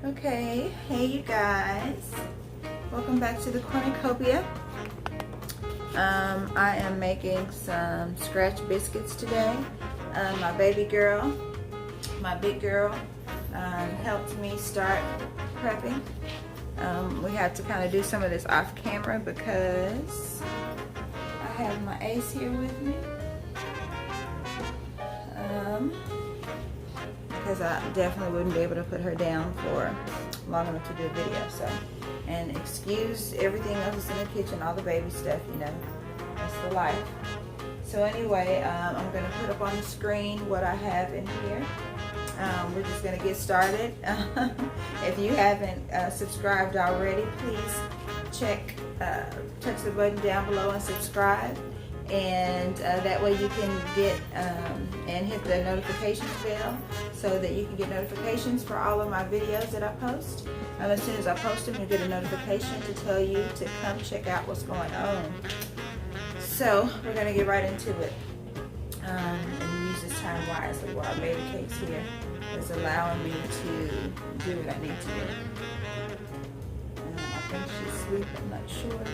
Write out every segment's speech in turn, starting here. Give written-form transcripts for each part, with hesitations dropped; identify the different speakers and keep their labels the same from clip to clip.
Speaker 1: Okay, hey you guys, welcome back to the Cornucopia. I am making some scratch biscuits today. My baby girl, my big girl, helped me start prepping. We had to kind of do some of this off camera because I have my ace here with me. Because I definitely wouldn't be able to put her down for long enough to do a video. So, and excuse everything else in the kitchen, all the baby stuff, you know, that's the life. So anyway, I'm going to put up on the screen what I have in here. We're just going to get started. If you haven't subscribed already, please touch the button down below and subscribe. And that way you can get and hit the notifications bell so that you can get notifications for all of my videos that I post. As soon as I post them, you get a notification to tell you to come check out what's going on. So we're going to get right into it and use this time wisely while baby cake's here. It's allowing me to do what I need to do. I think she's asleep, I'm not sure.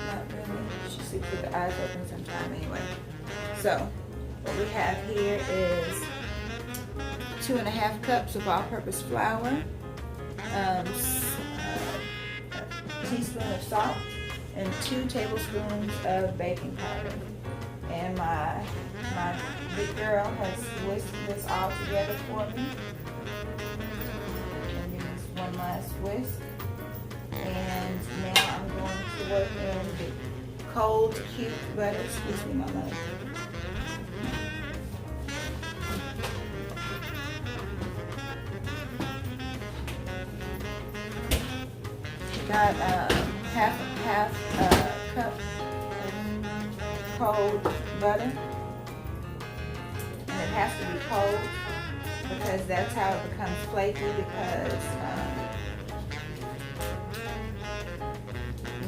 Speaker 1: Not really. She sleeps with her eyes open sometime anyway. So what we have here is 2½ cups of all-purpose flour, a teaspoon of salt, and 2 tablespoons of baking powder. And my big girl has whisked this all together for me. And use one last whisk. And now I'm going to work in the cold cubed butter. Excuse me, my mother. Got half a cup of cold butter, and it has to be cold because that's how it becomes flaky. Because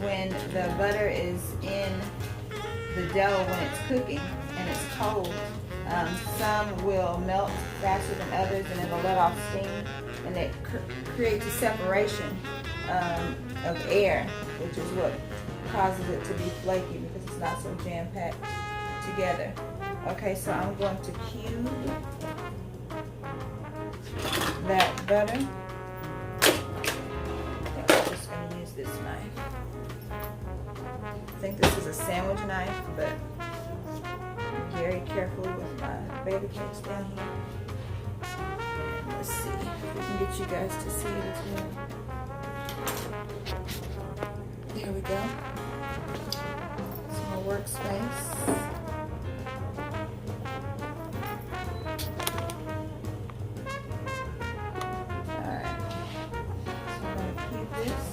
Speaker 1: when the butter is in the dough when it's cooking and it's cold, some will melt faster than others, and it'll let off steam, and it creates a separation of air, which is what causes it to be flaky because it's not so jam-packed together. Okay, so I'm going to cube that butter. I'm just going to use this knife. I think this is a sandwich knife, but I'm very careful with my baby cakes down here. And let's see if we can get you guys to see it as well. There we go. It's my workspace. Alright. So I'm going to keep this.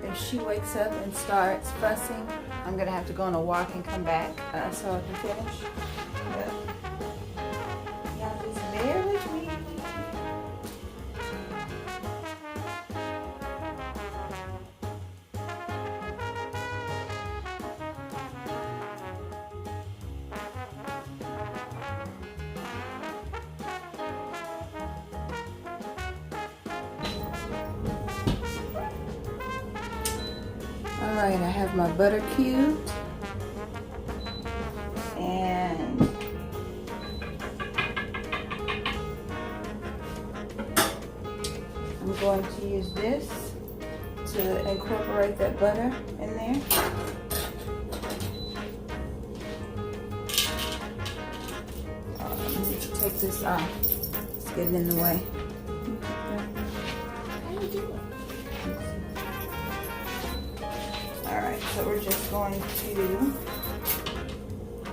Speaker 1: If she wakes up and starts fussing, I'm going to have to go on a walk and come back so I can finish. But y'all just bear with me. Alright, I have my butter cubed, and I'm going to use this to incorporate that butter in there. I need to take this off. It's getting in the way. Alright, so we're just going to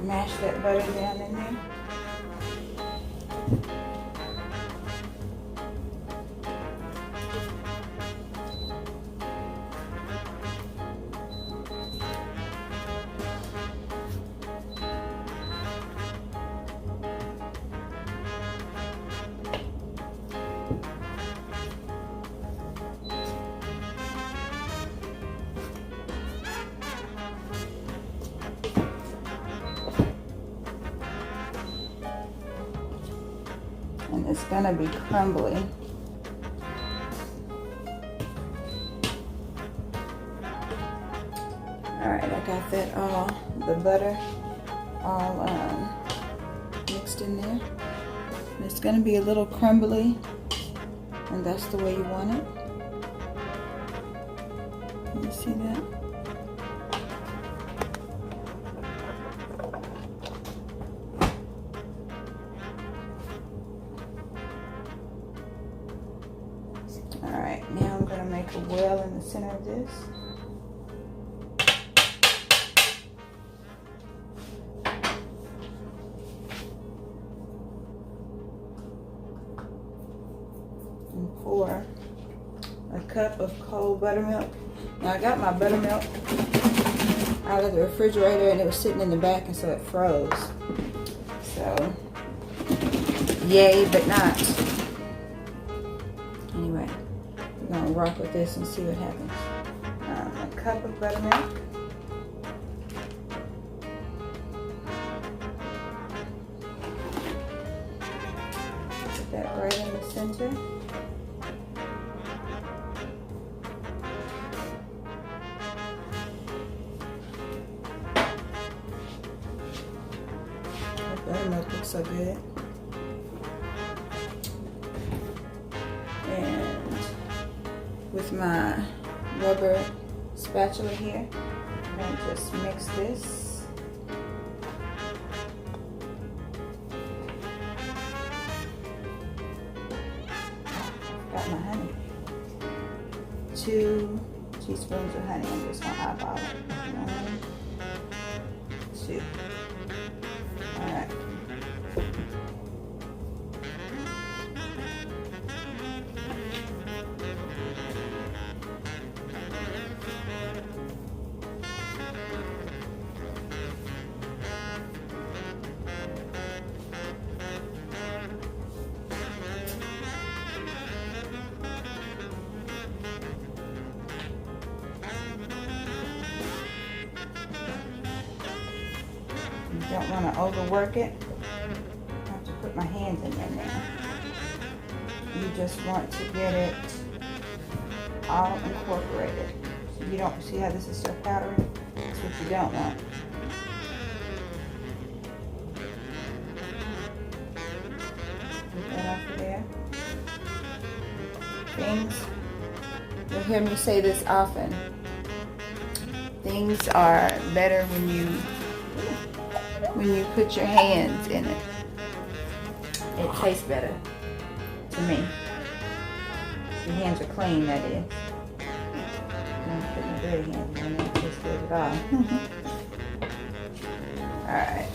Speaker 1: mash that butter down in there. and it's gonna be crumbly. Alright, I got that all, the butter all mixed in there. And it's gonna be a little crumbly, and that's the way you want it. Can you see that? Alright, now I'm gonna make a well in the center of this. And pour a cup of cold buttermilk. Now I got my buttermilk out of the refrigerator and it was sitting in the back, and so it froze. So, yay, but not. Anyway, we're gonna rock with this and see what happens. A cup of buttermilk. Put that right in the center. Buttermilk looks so good. And with my rubber spatula here, I'm going to just mix this. Got my honey. 2 teaspoons of honey. I'm just going to eyeball it. 1, 2. Alright. You don't want to overwork it. I have to put my hands in there now. You just want to get it all incorporated. So you don't see how this is so powdery? That's what you don't want. Get that off of there. Things, you'll hear me say this often. Things are better when you put your hands in it. It tastes better to me. Your hands are clean, that is. I'm putting my dirty hands in it. It tastes good at all. Alright.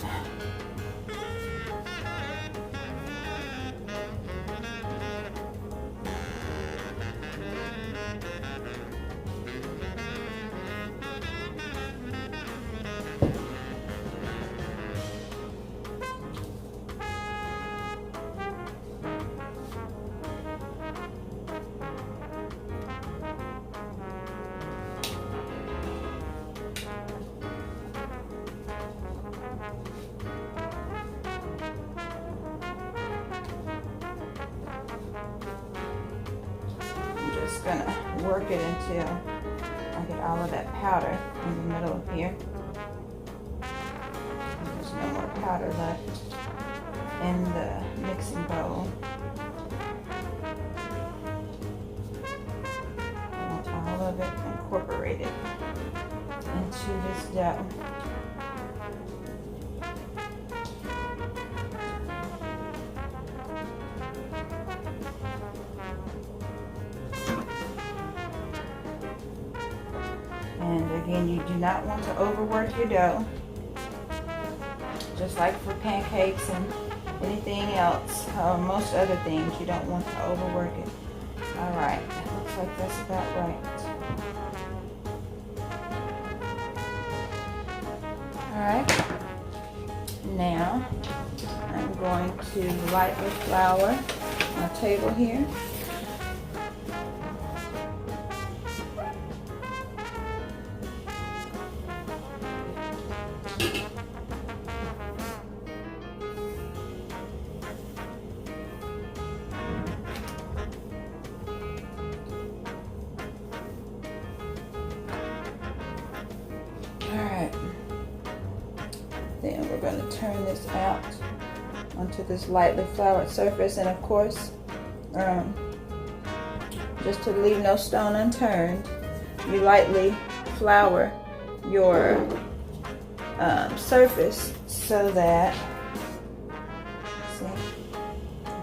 Speaker 1: Gonna work it until I get all of that powder in the middle of here. There's no more powder left in the mixing bowl. I want all of it incorporated into this dough. And again, you do not want to overwork your dough. Just like for pancakes and anything else, most other things, you don't want to overwork it. Alright, looks like that's about right. Alright, now I'm going to lightly flour my table here. Alright. Then we're going to turn this out onto this lightly floured surface, and of course, just to leave no stone unturned, you lightly flour your surface so that, see,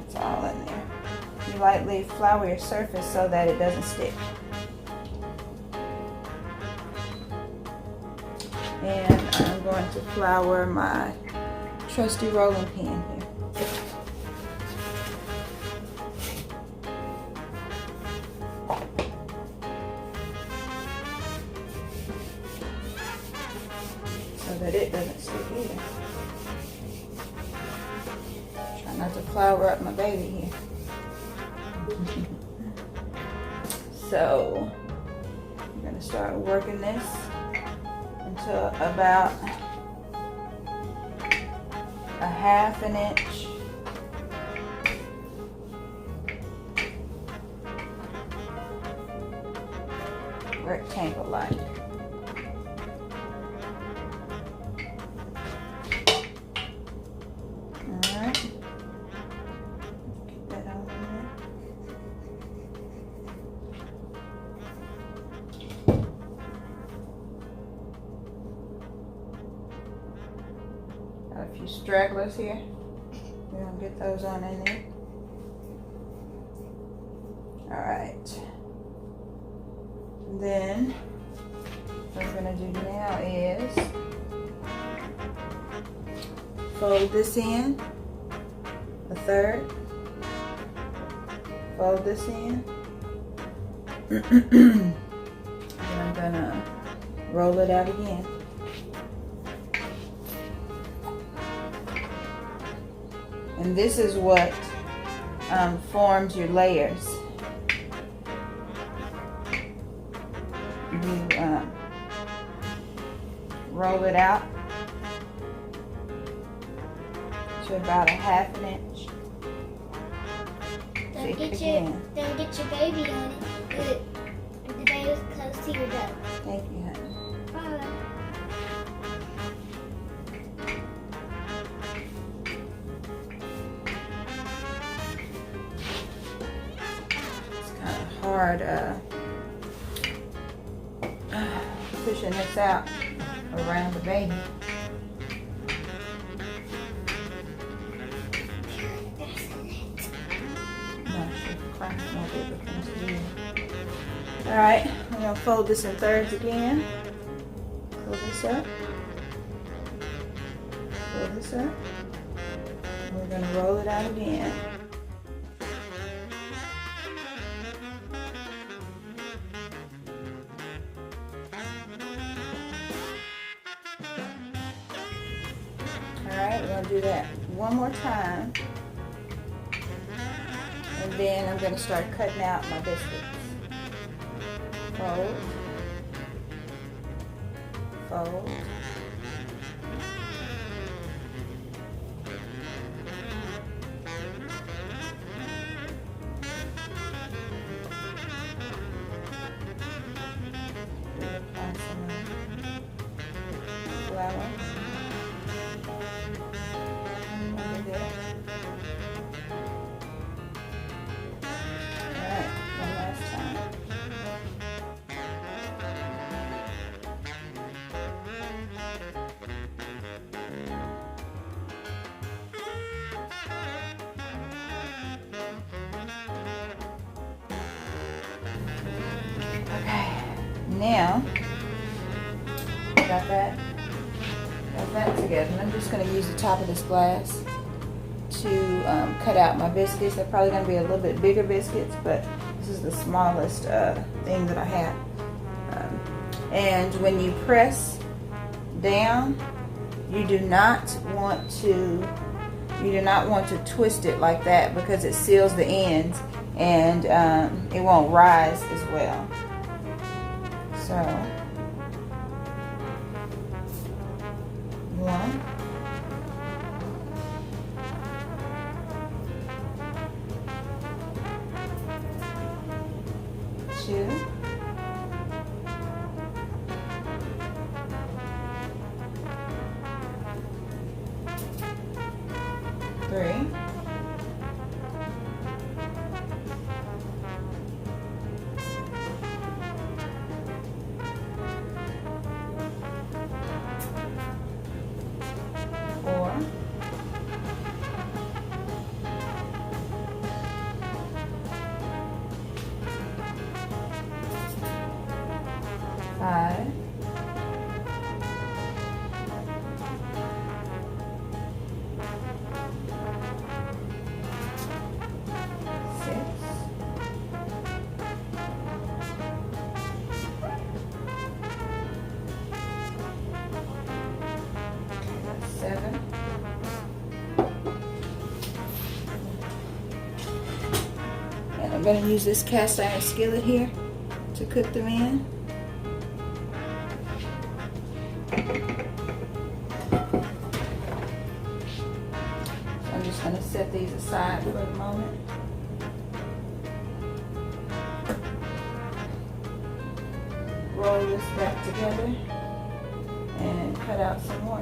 Speaker 1: it's all in there. You lightly flour your surface so that it doesn't stick. And I'm going to flour my trusty rolling pin here. So that it doesn't stick either. Try not to flour up my baby here. So I'm going to start working this until about a 1/2 inch rectangle like. Alright. Get that all in there. Got a few stragglers here. We're gonna get those on in there. Alright. Then what I'm gonna do now is fold this in a third. Fold this in. And I'm gonna roll it out again. And this is what forms your layers. You roll it out to about a 1/2 inch.
Speaker 2: Don't get your baby on it. The baby's close to your duck.
Speaker 1: Thank you, honey.
Speaker 2: Bye.
Speaker 1: It's kind of hard pushing this out around the baby. Alright, I'm going to fold this in thirds again. Pull this up. Pull this up. And we're going to roll it out again. Alright, we're going to do that one more time. And then I'm going to start cutting out my biscuits. Fold. Fold. Apply some flour. Over there. Alright, one last time. Okay, now got that together. And I'm just going to use the top of this glass to cut out my biscuits. They're probably going to be a little bit bigger biscuits, but this is the smallest thing that I have. And when you press down, you do not want to twist it like that, because it seals the ends and it won't rise as well. So 1, 2, 3. 4. 5. 6. 7. And I'm going to use this cast iron skillet here to cook them in. So I'm just going to set these aside for a moment. Roll this back together and cut out some more.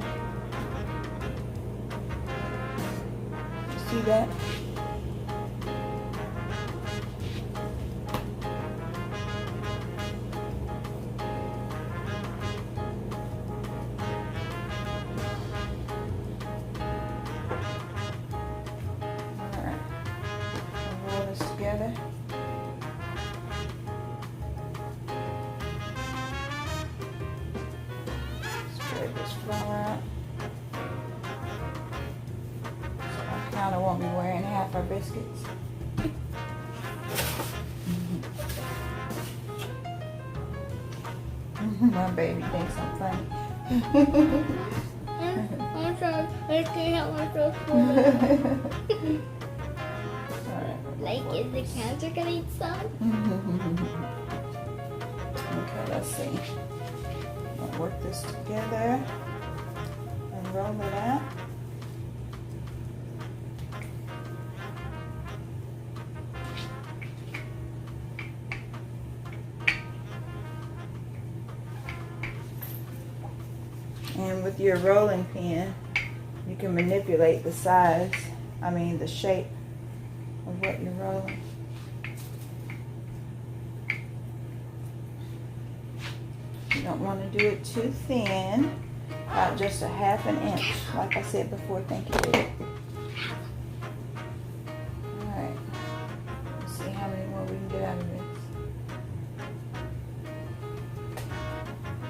Speaker 1: See that? Alright. Roll this together. Spread this flour out. I kind of won't be wearing half our biscuits. My baby thinks I'm funny.
Speaker 2: I'm sorry. I can't help myself.
Speaker 1: Alright.
Speaker 2: Like, is the counter gonna eat some?
Speaker 1: Okay, let's see. I'll work this together and roll it out. And with your rolling pin, you can manipulate the size, the shape of what you're rolling. You don't want to do it too thin, about just a ½ inch, like I said before. Thank you, baby. Alright, let's see how many more we can get out of this.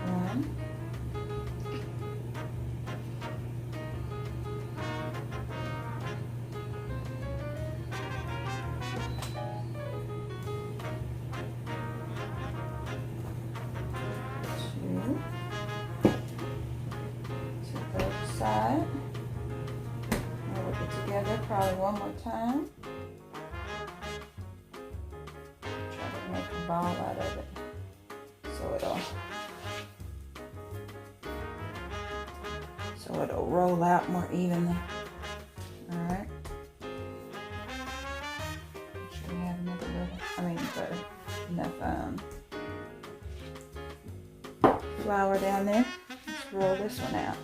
Speaker 1: 1. 2. To both sides. I'll work it together probably one more time. Try to make a ball out of it so it'll roll out more evenly. All right. Make sure we have enough flour down there. Let's roll this one out.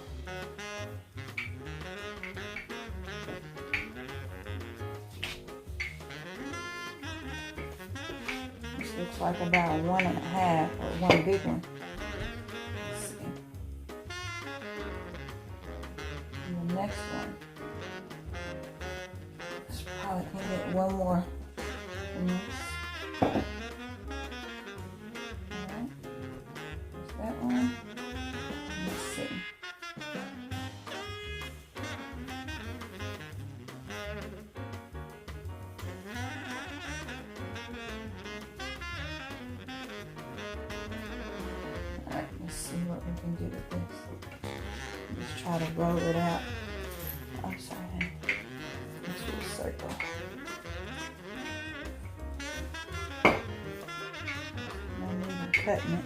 Speaker 1: This looks like about 1.5 or one big one. Let's see. And the next one, let's probably can get one more in this. Alright, there's that one. Let's see. Alright, let's see what we can do with this. Just try to roll it out. I'm sorry, into a circle. No need in cutting it.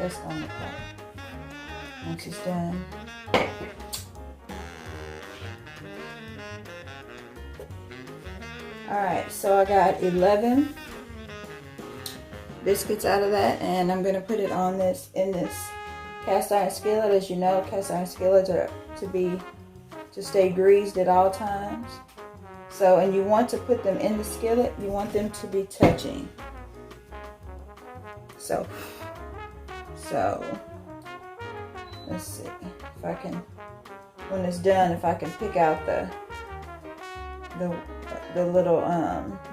Speaker 1: that's on the pot. Once it's done. Alright, so I got 11 biscuits out of that, and I'm going to put it on this in this cast iron skillet. As you know, cast iron skillets are to stay greased at all times. So, and you want to put them in the skillet, you want them to be touching. So let's see if I can, when it's done, if I can pick out the little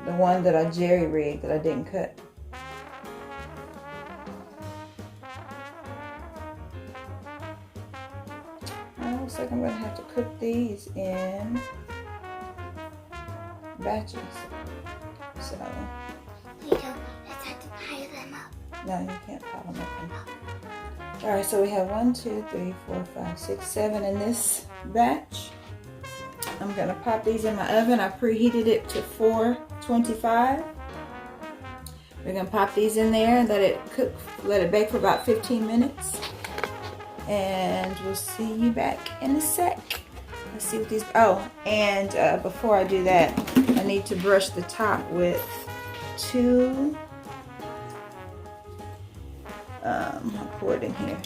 Speaker 1: the one that I jerry rigged that I didn't cut. Looks like I'm gonna have to cook these in batches. So
Speaker 2: You don't, let's have to pile them up.
Speaker 1: no, you can't pile them up. Alright, so we have 1, 2, 3, 4, 5, 6, 7 in this batch. I'm gonna pop these in my oven. I preheated it to 425. We're gonna pop these in there and let it cook, let it bake for about 15 minutes. And we'll see you back in a sec. Let's see what these, oh, and before I do that, I need to brush the top with two, I'll pour it in here.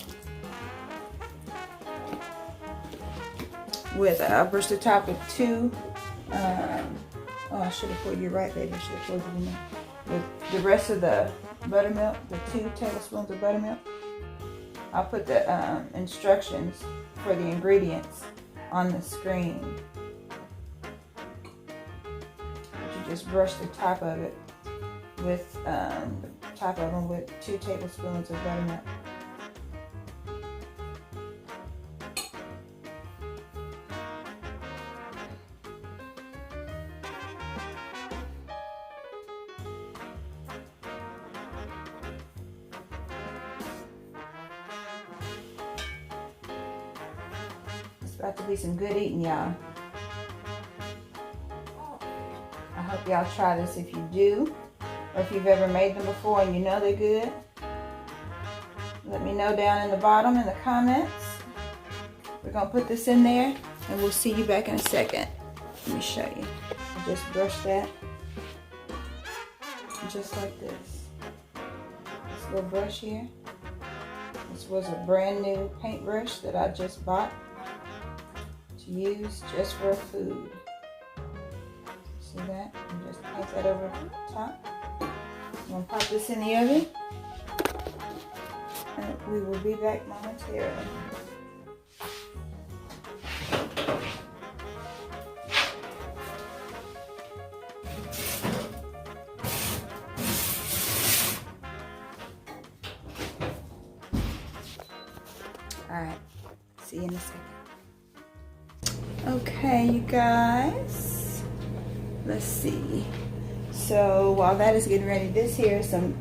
Speaker 1: I'll brush the top with two, oh, I should have poured, you're right, baby, I should have poured it in there. With the rest of the buttermilk, the 2 tablespoons of buttermilk. I'll put the instructions for the ingredients on the screen. You just brush the top of it with with 2 tablespoons of buttermilk. It's about to be some good eating, y'all. I hope y'all try this if you do, or if you've ever made them before and you know they're good. Let me know down in the bottom in the comments. We're gonna put this in there and we'll see you back in a second. Let me show you. Just brush that just like this. This little brush here. This was a brand new paintbrush that I just bought to use just for food. See that? And just paint that over the top. I'm going to pop this in the oven. And we will be back momentarily. Alright, see you in a second. Okay, you guys, let's see. So while that is getting ready, this here is some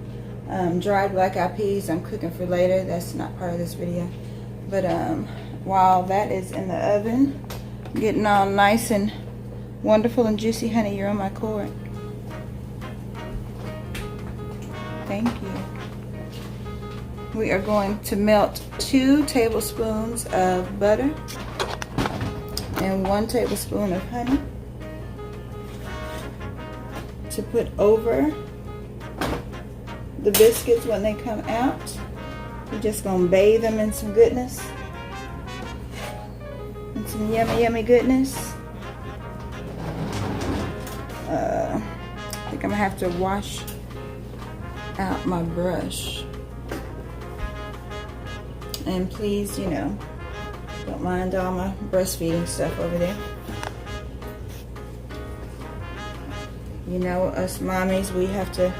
Speaker 1: dried black eyed peas I'm cooking for later. That's not part of this video. But while that is in the oven, getting all nice and wonderful and juicy, honey, you're on my cord. Thank you. We are going to melt 2 tablespoons of butter and 1 tablespoon of honey to put over the biscuits when they come out. We're just gonna bathe them in some goodness, and some yummy, yummy goodness. I think I'm gonna have to wash out my brush. And please, you know, don't mind all my breastfeeding stuff over there. You know, us mommies, we have to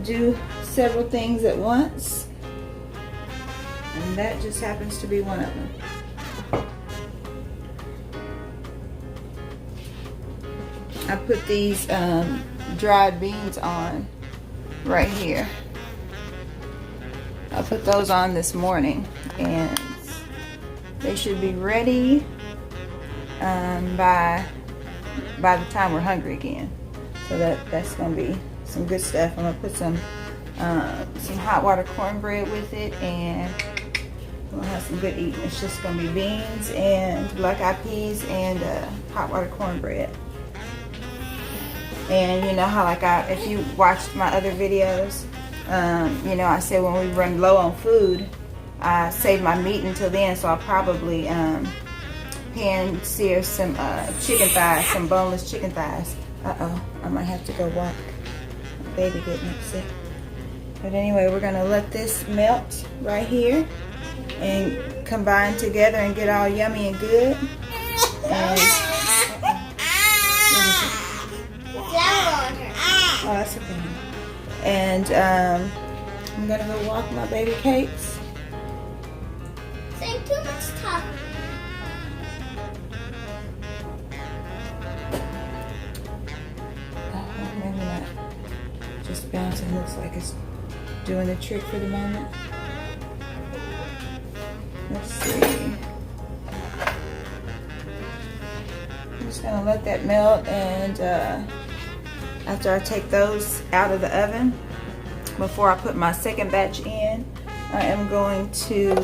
Speaker 1: do several things at once. And that just happens to be one of them. I put these dried beans on right here. I put those on this morning, and they should be ready by the time we're hungry again. So that's gonna be some good stuff. I'm gonna put some some hot water cornbread with it, and we'll have some good eating. It's just gonna be beans and black eyed peas and hot water cornbread. And you know how, like, if you watched my other videos, you know, I said when we run low on food, I save my meat until then, so I'll probably pan sear some chicken thighs, some boneless chicken thighs. Uh-oh, I might have to go walk. My baby getting upset. But anyway, we're gonna let this melt right here and combine together and get all yummy and good. And oh, that's okay. And I'm gonna go walk my baby cakes.
Speaker 2: Saying too much talk.
Speaker 1: Maybe not. Just bouncing. Looks like it's doing the trick for the moment. Let's see. I'm just gonna let that melt, and after I take those out of the oven, before I put my second batch in, I am going to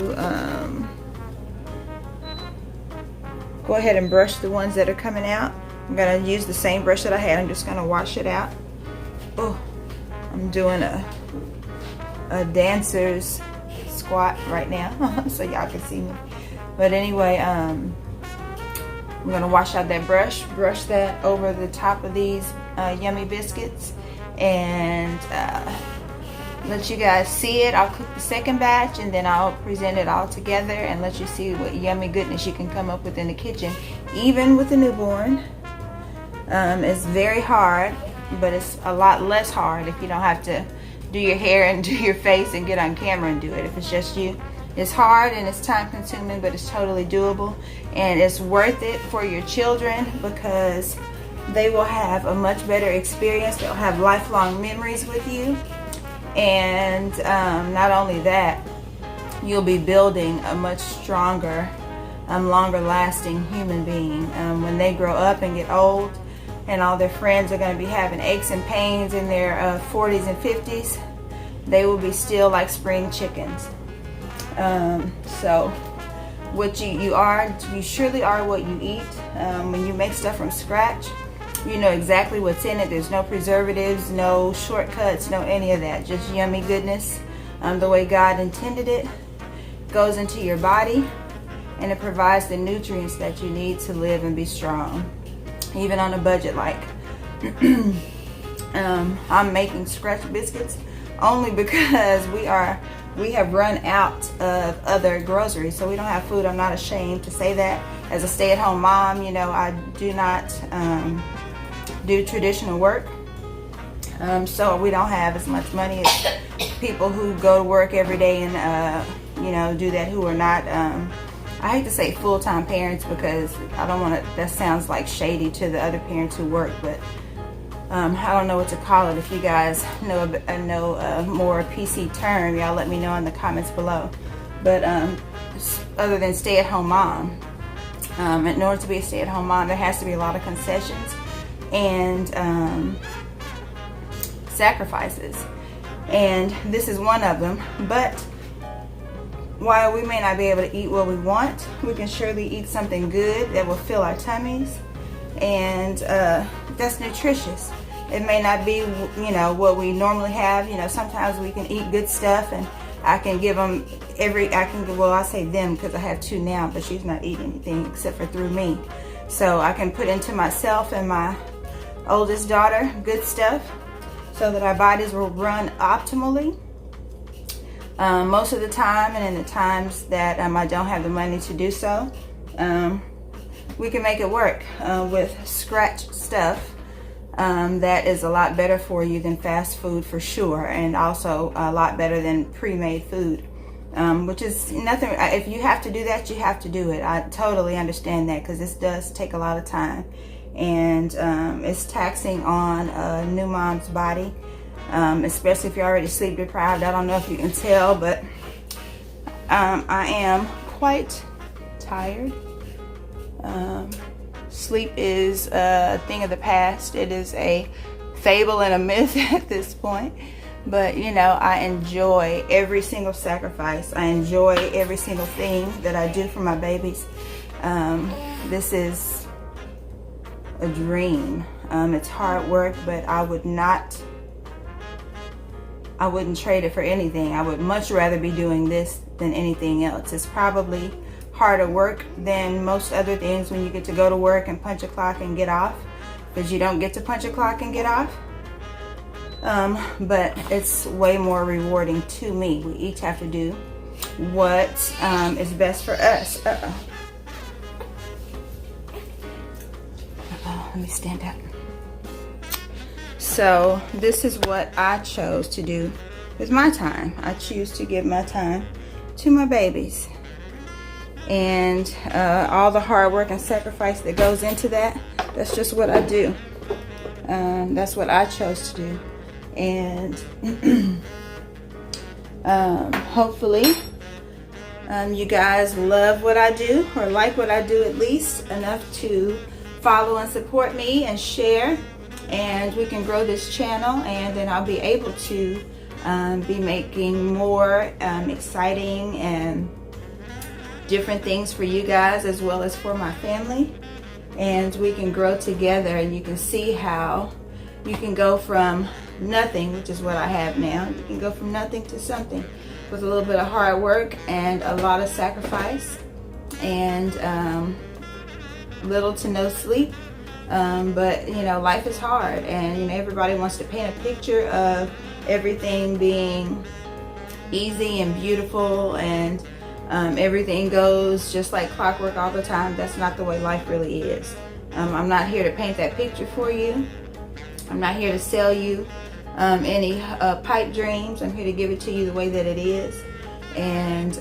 Speaker 1: go ahead and brush the ones that are coming out. I'm gonna use the same brush that I had. I'm just gonna wash it out. Oh, I'm doing a dancer's squat right now, so y'all can see me. But anyway, I'm gonna wash out that brush that over the top of these yummy biscuits, and let you guys see it. I'll cook the second batch, and then I'll present it all together and let you see what yummy goodness you can come up with in the kitchen, even with a newborn. It's very hard, but it's a lot less hard if you don't have to do your hair and do your face and get on camera and do it. If it's just you, it's hard and it's time consuming, but it's totally doable, and it's worth it for your children because they will have a much better experience. They'll have lifelong memories with you, and not only that, you'll be building a much stronger, longer lasting human being. When they grow up and get old, and all their friends are going to be having aches and pains in their 40s and 50s, they will be still like spring chickens. So what you surely are what you eat. When you make stuff from scratch, you know exactly what's in it. There's no preservatives, no shortcuts, no any of that. Just yummy goodness, the way God intended it, goes into your body, and it provides the nutrients that you need to live and be strong, even on a budget. Like I'm making scratch biscuits only because we have run out of other groceries, so we don't have food. I'm not ashamed to say that. As a stay-at-home mom, you know, I do not do traditional work, so we don't have as much money as people who go to work every day and you know, do that, who are not I hate to say full-time parents because I don't want to, that sounds like shady to the other parents who work, but I don't know what to call it. If you guys know a more PC term, y'all let me know in the comments below. But other than stay-at-home mom, in order to be a stay-at-home mom, there has to be a lot of concessions and sacrifices, and this is one of them. But while we may not be able to eat what we want, we can surely eat something good that will fill our tummies, and that's nutritious. It may not be, you know, what we normally have. You know, sometimes we can eat good stuff, and I can give them well, I say them because I have two now, but she's not eating anything except for through me. So I can put into myself and my oldest daughter good stuff so that our bodies will run optimally. Most of the time, and in the times that I don't have the money to do so, we can make it work with scratch stuff that is a lot better for you than fast food for sure, and also a lot better than pre-made food, which is nothing. If you have to do that, you have to do it. I totally understand that because this does take a lot of time, and it's taxing on a new mom's body. Especially if you're already sleep deprived. I don't know if you can tell, but I am quite tired. Sleep is a thing of the past. It is a fable and a myth at this point. But you know, I enjoy every single sacrifice. I enjoy every single thing that I do for my babies. This is a dream. It's hard work, but I wouldn't trade it for anything. I would much rather be doing this than anything else. It's probably harder work than most other things when you get to go to work and punch a clock and get off, because you don't get to punch a clock and get off. But it's way more rewarding to me. We each have to do what is best for us. Let me stand up. So this is what I chose to do with my time. I choose to give my time to my babies. And all the hard work and sacrifice that goes into that, that's just what I do. That's what I chose to do. And hopefully you guys love what I do, or like what I do at least enough to follow and support me and share, and we can grow this channel, and then I'll be able to be making more exciting and different things for you guys as well as for my family, and we can grow together, and you can see how you can go from nothing, which is what I have now. You can go from nothing to something with a little bit of hard work and a lot of sacrifice and little to no sleep. But you know, life is hard, and you know, everybody wants to paint a picture of everything being easy and beautiful and everything goes just like clockwork all the time. That's not the way life really is. I'm not here to paint that picture for you. I'm not here to sell you any pipe dreams. I'm here to give it to you the way that it is, and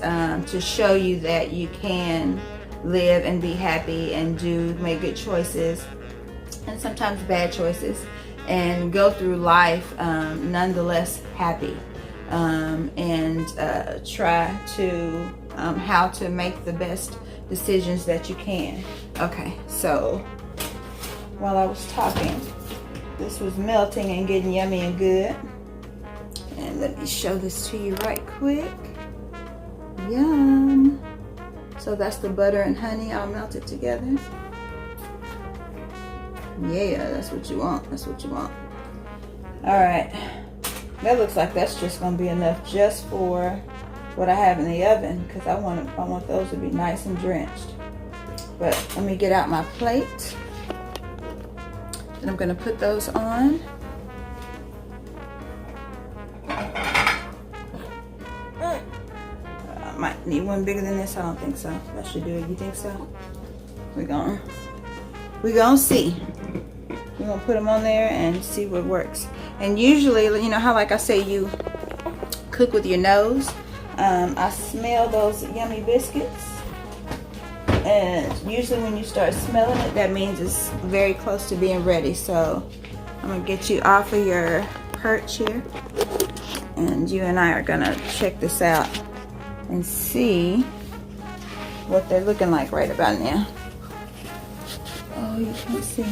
Speaker 1: to show you that you can live and be happy and make good choices, and sometimes bad choices, and go through life nonetheless happy, and try to how to make the best decisions that you can. Okay, so while I was talking, this was melting and getting yummy and good. And let me show this to you right quick. Yum. So that's the butter and honey all melted together. Yeah, that's what you want. That's what you want. All right. That looks like that's just going to be enough just for what I have in the oven, because I want those to be nice and drenched. But let me get out my plate. And I'm going to put those on. I might need one bigger than this. I don't think so. That should do it. You think so? We're gonna see. We're gonna put them on there and see what works. And usually, you know how, like I say, you cook with your nose. I smell those yummy biscuits. And usually when you start smelling it, that means it's very close to being ready. So I'm gonna get you off of your perch here, and you and I are gonna check this out and see what they're looking like right about now. Oh, you can't see.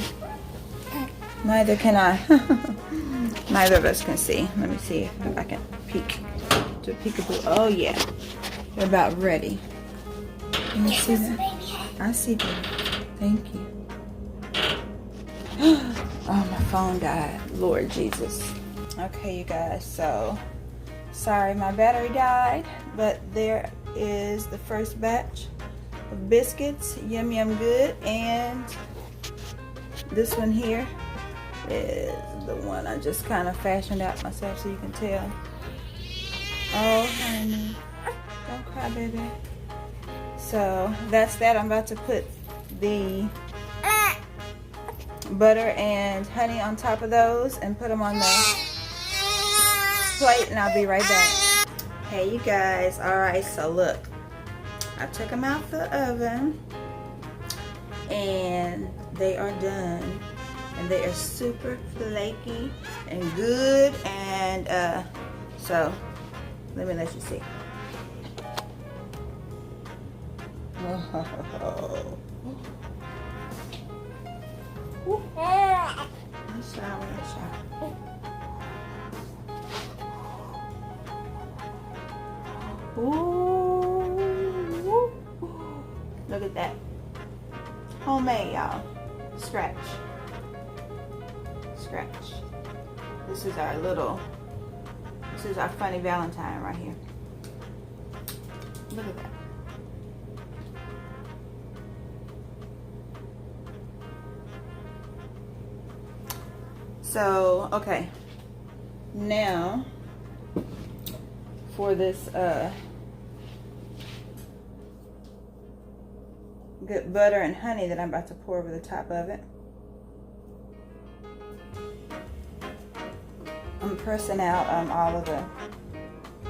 Speaker 1: Neither can I. Neither of us can see. Let me see if I can peek. Do a peekaboo. Oh yeah, they're about ready. Can you see that? I see that. Thank you. Oh, my phone died. Lord Jesus. Okay, you guys. So, sorry my battery died, but there is the first batch of biscuits. Yum, yum, good. And this one here is the one I just kind of fashioned out myself so you can tell. Oh, honey. Don't cry, baby. So that's that. I'm about to put the butter and honey on top of those and put them on the plate, and I'll be right back. Hey you guys, alright, so look, I took them out the oven and they are done, and they are super flaky and good, and so let me let you see. Oh. Let's try. homemade, y'all. Scratch. Scratch. This is our funny Valentine right here. Look at that. So, okay. Now, for this good butter and honey that I'm about to pour over the top of it. I'm pressing out all of the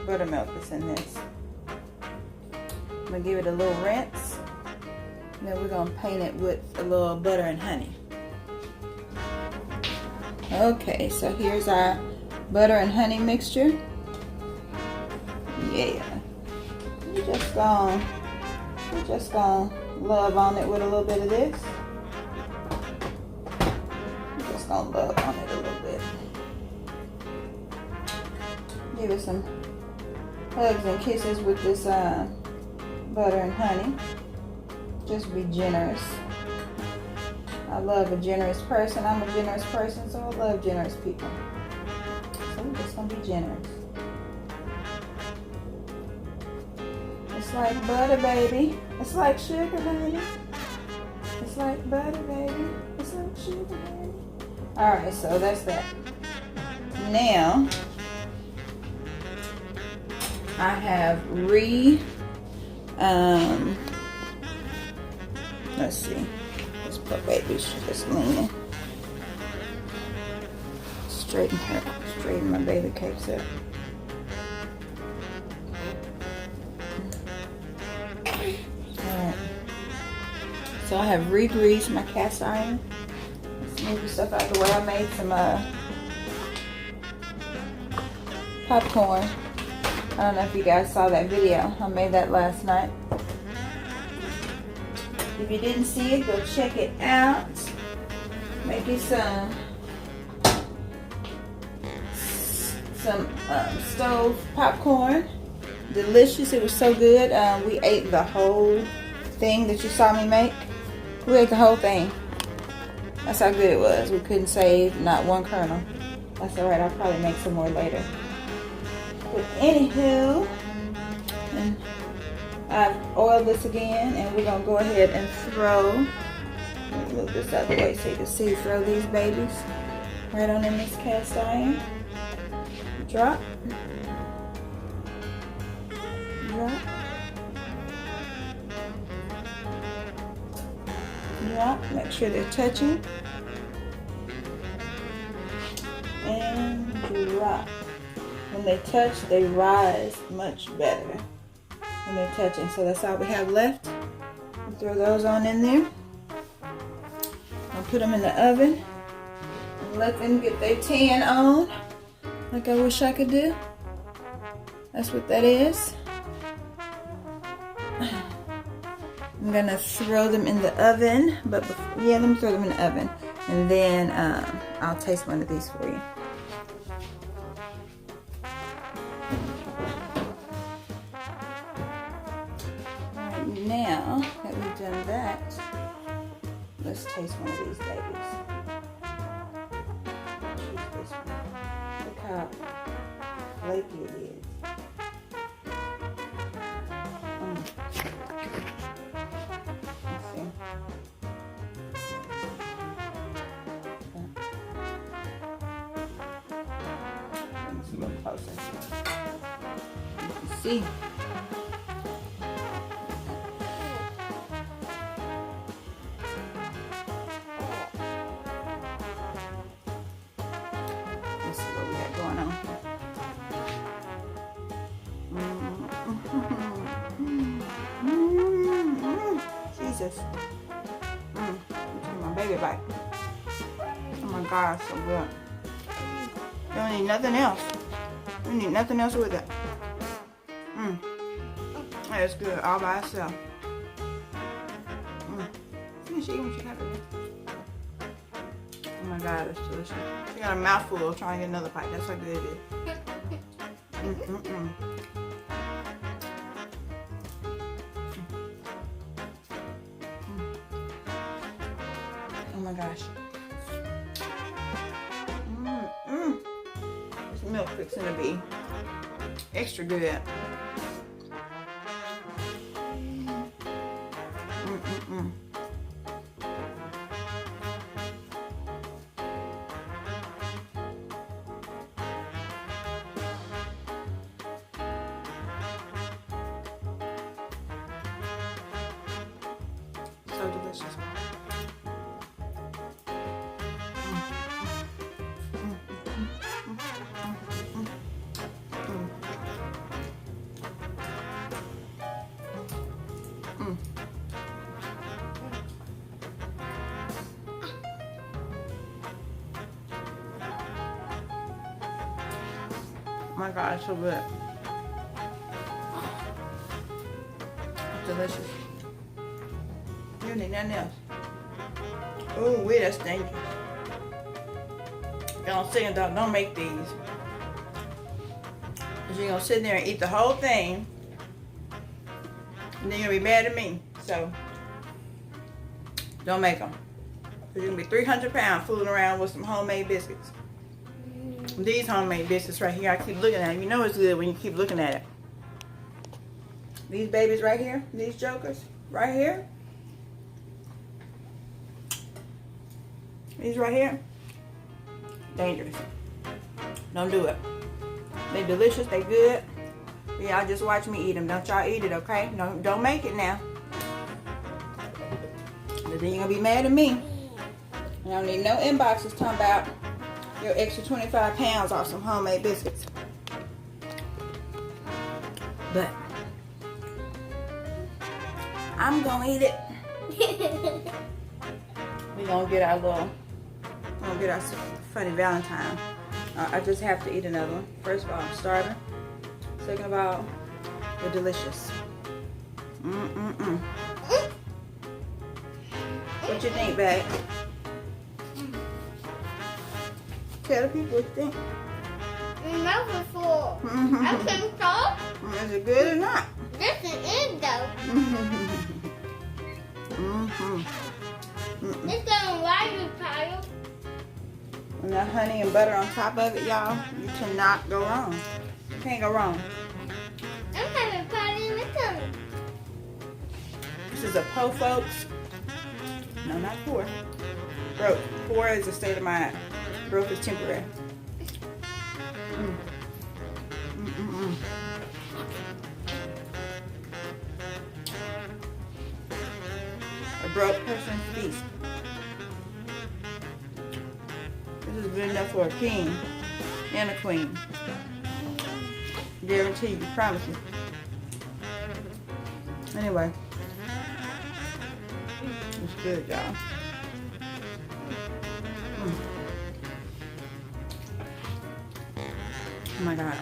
Speaker 1: buttermilk that's in this. I'm gonna give it a little rinse. And then we're gonna paint it with a little butter and honey. Okay, so here's our butter and honey mixture. Yeah. We're just gonna love on it with a little bit of this. We're just gonna love on it a little bit. Give it some hugs and kisses with this butter and honey. Just be generous. I love a generous person. I'm a generous person, so I love generous people. So we're just gonna be generous. It's like butter, baby. It's like sugar, baby. It's like butter, baby. It's like sugar, baby. Alright, so that's that. Now, I have let's see. This poor baby's just leaning. Straighten my baby cakes up. Alright. So I have re-greased my cast iron. Let's move the stuff out of the way. I made some popcorn. I don't know if you guys saw that video. I made that last night. If you didn't see it, go check it out. Make you some stove popcorn. Delicious. It was so good. We ate the whole thing that you saw me make. We ate the whole thing. That's how good it was. We couldn't save not one kernel. That's alright. I'll probably make some more later. But anywho, and I've oiled this again, and we're gonna go ahead and throw. Let me move this out of the way so you can see. Throw these babies right on in this cast iron. Drop. Drop. Drop. Make sure they're touching. And drop. When they touch, they rise much better when they're touching. So that's all we have left. We'll throw those on in there. I'll put them in the oven and let them get their tan on, like I wish I could do. That's what that is. I'm gonna throw them in the oven, but before, yeah, let me throw them in the oven, and then I'll taste one of these for you. Now that we've done that, let's taste one of these babies. Choose this one. Look how flaky it is. Let's see. Bring this a little closer. You can see. Jesus. My baby bite. Oh my God, so good. You don't need nothing else. You need nothing else with it. That's good all by itself. Finish eating what you have in there. Oh my God, it's delicious. You got a mouthful of trying to get another bite. That's how good it is. gosh. This milk fixing to be extra good. So delicious. Oh my God, it's so good. It's delicious. You don't need nothing else. Oh, wait, that's dangerous. Y'all saying don't make these. Cause you're gonna sit there and eat the whole thing. And then you're gonna be mad at me. So, don't make them. Cause you're gonna be 300 pounds fooling around with some homemade biscuits. These homemade biscuits right here, I keep looking at them. You know it's good when you keep looking at it. These babies right here, these jokers right here. These right here, dangerous. Don't do it. They delicious, they good. Y'all just watch me eat them. Don't y'all eat it, okay? No, don't make it now. But then you're gonna be mad at me. I don't need no inboxes talking about your extra 25 pounds off some homemade biscuits. But I'm gonna eat it. We're gonna get our little, we're gonna get our funny Valentine. I just have to eat another one. First of all, I'm starving. Second of all, they're delicious. What you think, babe? Tell the people what you think.
Speaker 2: That was full. I couldn't talk.
Speaker 1: Is it good or not?
Speaker 2: This is it though. It's gonna rise the pile.
Speaker 1: And that honey and butter on top of it, y'all, you cannot go wrong. You can't go wrong.
Speaker 2: I'm having pie in the tummy.
Speaker 1: This is a po, folks. No, not poor. Broke. Poor is a state of mind. Broke is temporary. A broke person's feast. This is good enough for a king and a queen. Guarantee you, promise you. Anyway, it's good, y'all. Oh my God.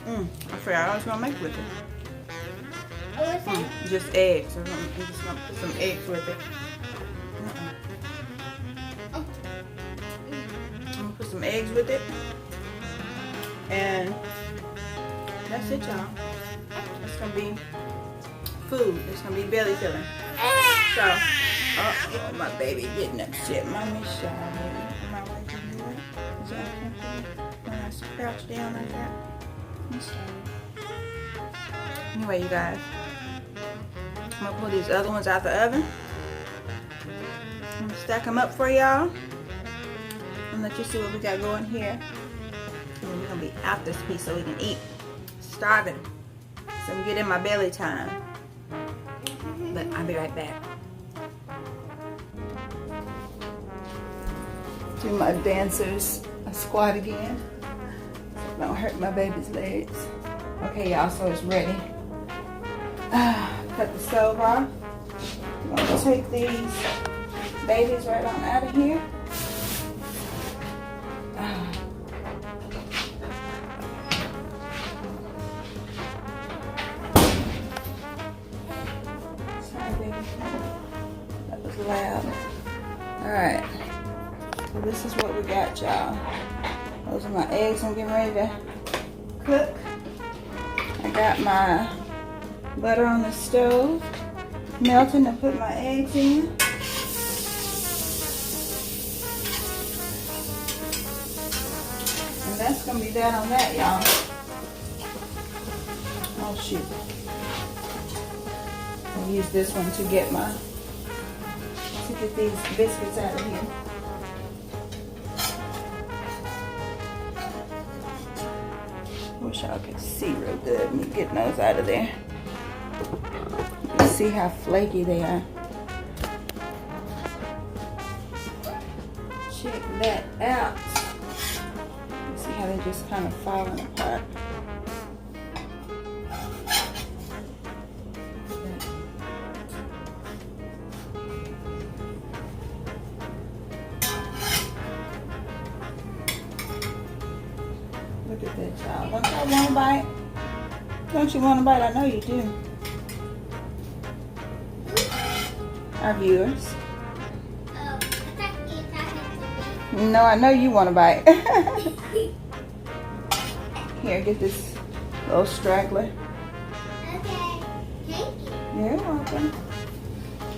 Speaker 1: I forgot I was gonna make with it.
Speaker 2: What's that?
Speaker 1: Just eggs. I'm just gonna put some eggs with it. I'm gonna put some eggs with it. And that's it, y'all. It's gonna be food. It's gonna be belly filling. So, oh, my baby getting upset. Mommy, shy. Am I right to do it? Is that okay? When I crouch down like that? I'm sorry. Anyway, you guys, I'm gonna pull these other ones out the oven. I'm gonna stack them up for y'all and let you see what we got going here. And then we're gonna be out this piece so we can eat. Starving. So I'm getting my belly time. But I'll be right back. Do my dancers a squat again. So don't hurt my baby's legs. Okay, y'all, so it's ready. Cut the stove off. I'm gonna take these babies right on out of here. Sorry, baby. That was loud. Alright. So this is what we got, y'all. Those are my eggs I'm getting ready to cook. I got my butter on the stove, melting to put my eggs in. that's gonna be that on that, y'all. Oh shoot. I'll use this one to get these biscuits out of here. Wish y'all could see real good me getting those out of there. You can see how flaky they are. Check that out. See how they're just kind of falling apart. Look at that, child. Don't y'all want a bite? Don't you want a bite? I know you do. Our viewers. No, I know you want a bite. Here, get this little straggler.
Speaker 2: Okay, thank you.
Speaker 1: You're welcome.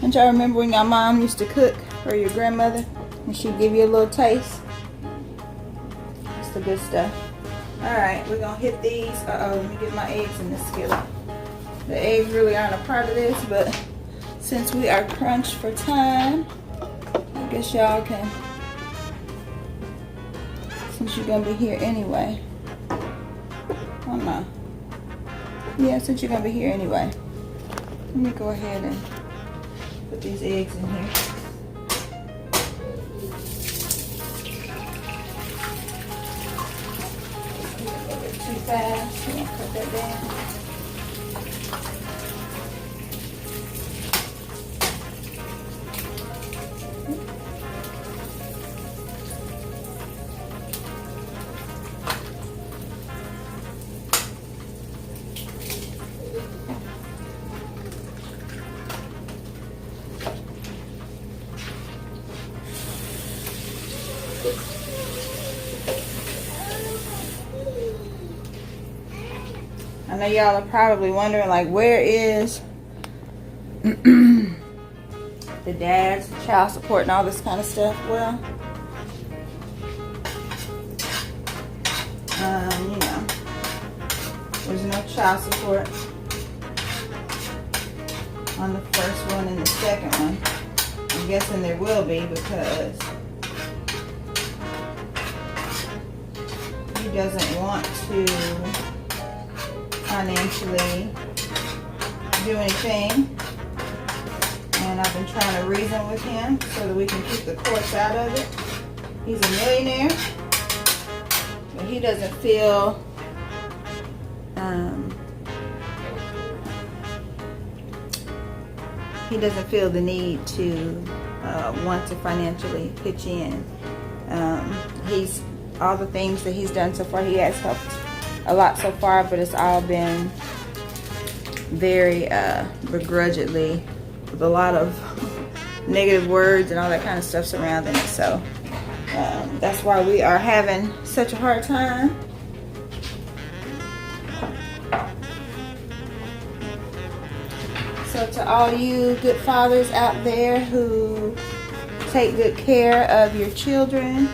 Speaker 1: Don't y'all remember when your mom used to cook, or your grandmother, and she'd give you a little taste? That's the good stuff. Alright, we're gonna hit these. Let me get my eggs in the skillet. The eggs really aren't a part of this, but since we are crunched for time, I guess y'all can, since you're gonna be here anyway. Oh no. Yeah, since you're gonna be here anyway. Let me go ahead and put these eggs in here. Too fast. So I'm gonna cut that down. I know y'all are probably wondering, like, where is the dads, child support, and all this kind of stuff? Well, you know, there's no child support on the first one and the second one. I'm guessing there will be because he doesn't want to financially do anything, and I've been trying to reason with him so that we can keep the courts out of it. He's a millionaire, but he doesn't feel the need to want to financially pitch in. He's all the things that he's done so far, he has helped a lot so far, but it's all been very begrudgingly, with a lot of negative words and all that kind of stuff surrounding it. So that's why we are having such a hard time. So to all you good fathers out there who take good care of your children,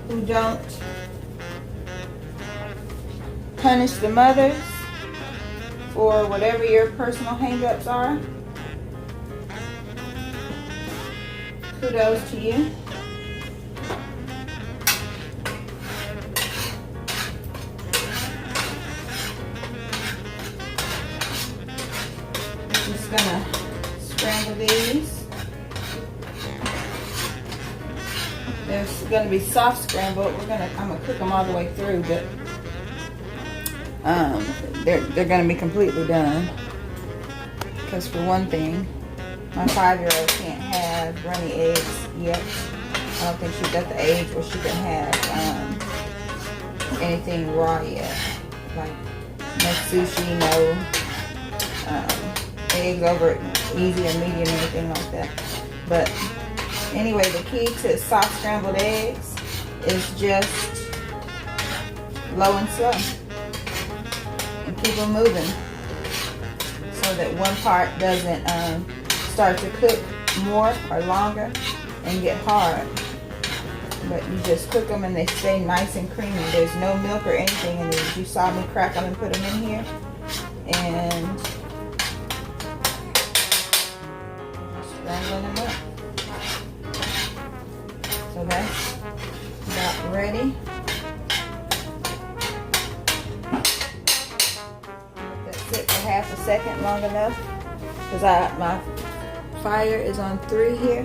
Speaker 1: who don't punish the mothers for whatever your personal hang-ups are, kudos to you. I'm just gonna scramble these. They're gonna be soft scrambled. I'm gonna cook them all the way through, but they're gonna be completely done. Because for one thing, my 5-year-old can't have runny eggs yet. I don't think she's at the age where she can have anything raw yet. Like no sushi, no eggs over easy or medium, anything like that. But anyway, the key to soft scrambled eggs is just low and slow. And keep them moving so that one part doesn't start to cook more or longer and get hard. But you just cook them and they stay nice and creamy. There's no milk or anything in these. You saw me crack them and put them in here. And scrambling them up. So that's about ready. Let that sit for half a second, long enough. Because my fire is on 3 here,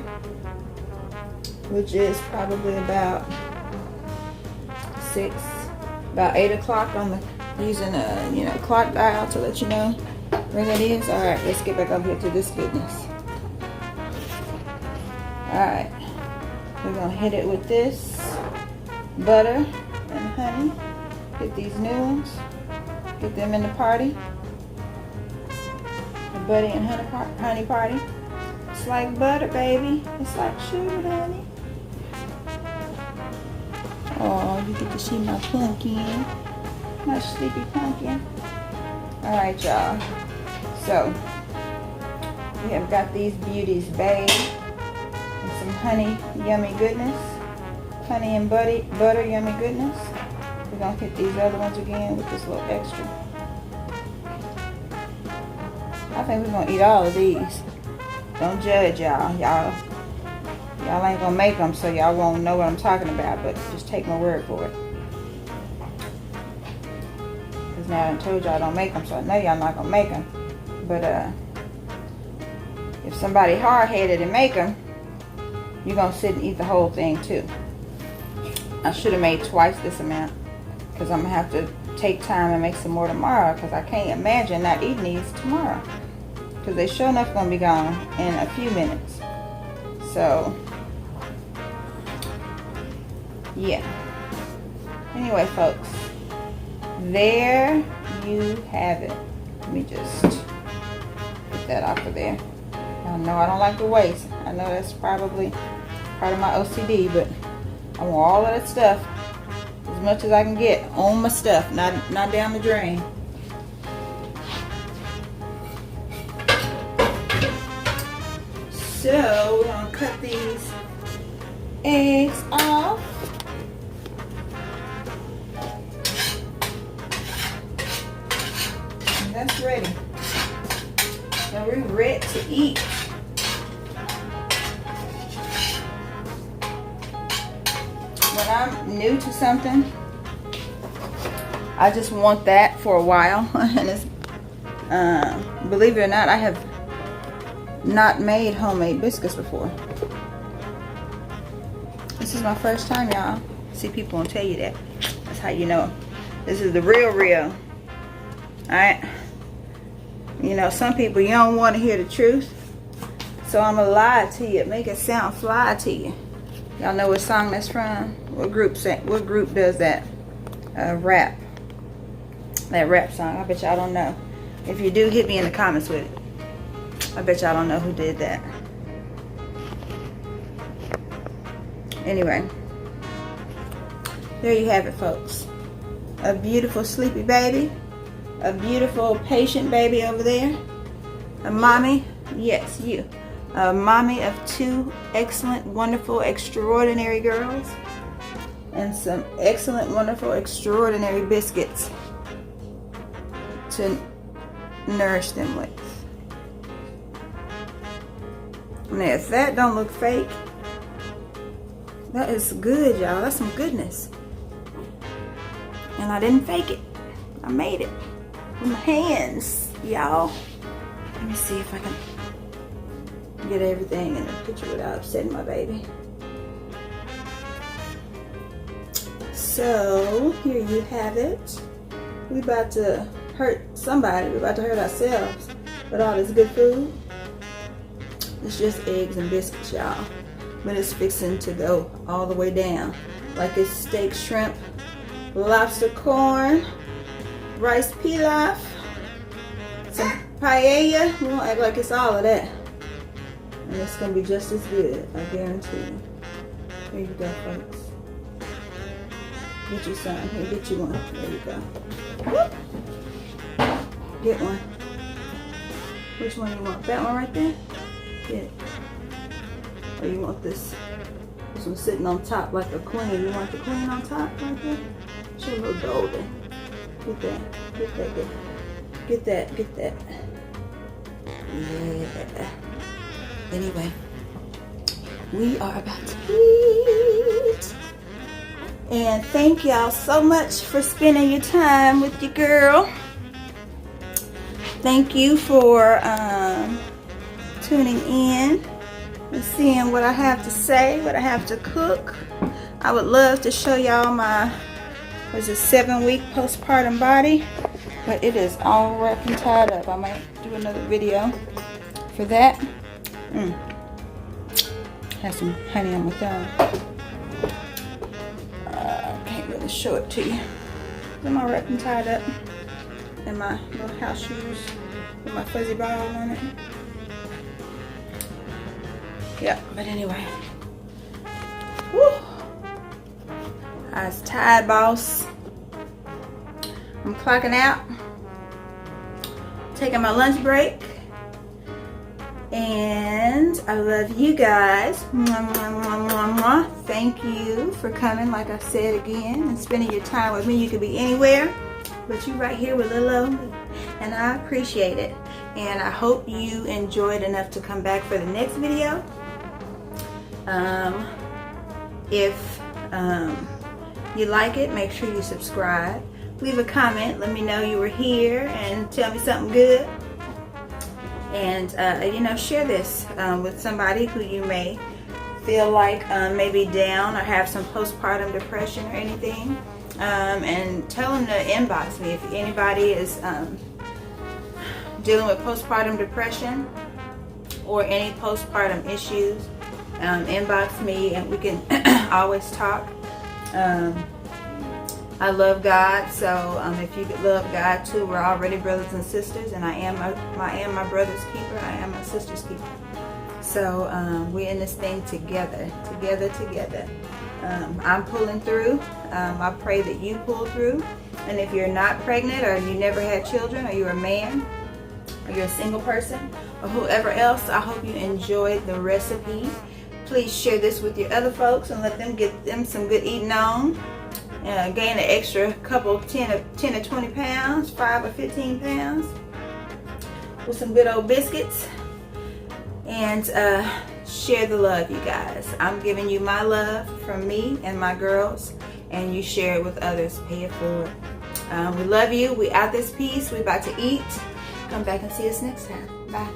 Speaker 1: which is probably about 8 o'clock on the, using a clock dial to let you know where that is. All right, let's get back over here to this goodness. All right, we're gonna hit it with this butter and honey. Get these new ones, get them in the party. The buddy and honey party. It's like butter, baby. It's like sugar, honey. Oh, you get to see my pumpkin. My sleepy pumpkin. Alright, y'all. So, we have got these beauties bathed in some honey yummy goodness. Honey and butter yummy goodness. We're going to hit these other ones again with this little extra. I think we're going to eat all of these. Don't judge y'all. Y'all ain't gonna make them, so y'all won't know what I'm talking about, but just take my word for it. Because now I done told y'all I don't make them, so I know y'all not gonna make them. But if somebody hard-headed and make them, you're gonna sit and eat the whole thing too. I should have made twice this amount, because I'm gonna have to take time and make some more tomorrow, because I can't imagine not eating these tomorrow. Because they sure enough gonna be gone in a few minutes. So, yeah. Anyway, folks, there you have it. Let me just get that off of there. I know I don't like the waste. I know that's probably part of my OCD, but I want all of that stuff, as much as I can get, on my stuff, not down the drain. So we're gonna cut these eggs off. And that's ready. So we're ready to eat. When I'm new to something, I just want that for a while. And it's, believe it or not, I have not made homemade biscuits before. This is my first time, y'all. See, people won't tell you that. That's how you know. This is the real. Alright? You know, some people, you don't want to hear the truth. So I'm going to lie to you. Make it sound fly to you. Y'all know what song that's from? What group does that? Rap. That rap song. I bet y'all don't know. If you do, hit me in the comments with it. I bet y'all don't know who did that. Anyway, there you have it, folks. A beautiful sleepy baby. A beautiful patient baby over there. A mommy. Yes, you. A mommy of 2 excellent, wonderful, extraordinary girls. And some excellent, wonderful, extraordinary biscuits to nourish them with. Now, if that don't look fake, that is good, y'all. That's some goodness. And I didn't fake it. I made it with my hands, y'all. Let me see if I can get everything in the picture without upsetting my baby. So, here you have it. We about to hurt somebody. We're about to hurt ourselves with all this good food. It's just eggs and biscuits, y'all. But it's fixing to go all the way down. Like it's steak, shrimp, lobster, corn, rice pilaf, some paella. We won't act like it's all of that. And it's going to be just as good, I guarantee you. Here you go, folks. Get you some. Here, get you one. There you go. Whoop. Get one. Which one you want? That one right there? Get it. Or you want this This one's sitting on top like a queen. You want the queen on top right there? She's a little golden. Get that, get that, get that, get that. Yeah. Anyway, we are about to eat. And thank y'all so much for spending your time with your girl. Thank you for tuning in and seeing what I have to say, what I have to cook. I would love to show y'all my 7-week postpartum body, but it is all wrapped and tied up. I might do another video for that. Have some honey on my thumb. Can't really show it to you. I'm all wrapped and tied up in my little house shoes with my fuzzy ball on it. Yeah, but anyway. Woo. I was tired, boss. I'm clocking out. Taking my lunch break. And I love you guys. Mwah, mwah, mwah, mwah, mwah. Thank you for coming, like I said again, and spending your time with me. You could be anywhere, but you right here with little old me. And I appreciate it. And I hope you enjoyed enough to come back for the next video. If you like it, make sure you subscribe. Leave a comment. Let me know you were here and tell me something good. And you know, share this with somebody who you may feel like maybe down or have some postpartum depression or anything. And tell them to inbox me if anybody is dealing with postpartum depression or any postpartum issues. Inbox me and we can always talk. I love God, so if you love God too, we're already brothers and sisters, and I am my brother's keeper. I am my sister's keeper. So we're in this thing together. I'm pulling through. I pray that you pull through. And if you're not pregnant, or you never had children, or you're a man, or you're a single person, or whoever else, I hope you enjoyed the recipe. Please share this with your other folks and let them get them some good eating on. Gain an extra couple 10 or 20 pounds, 5 or 15 pounds with some good old biscuits. And share the love, you guys. I'm giving you my love from me and my girls, and you share it with others. Pay it forward. We love you. We out this piece. We about to eat. Come back and see us next time. Bye.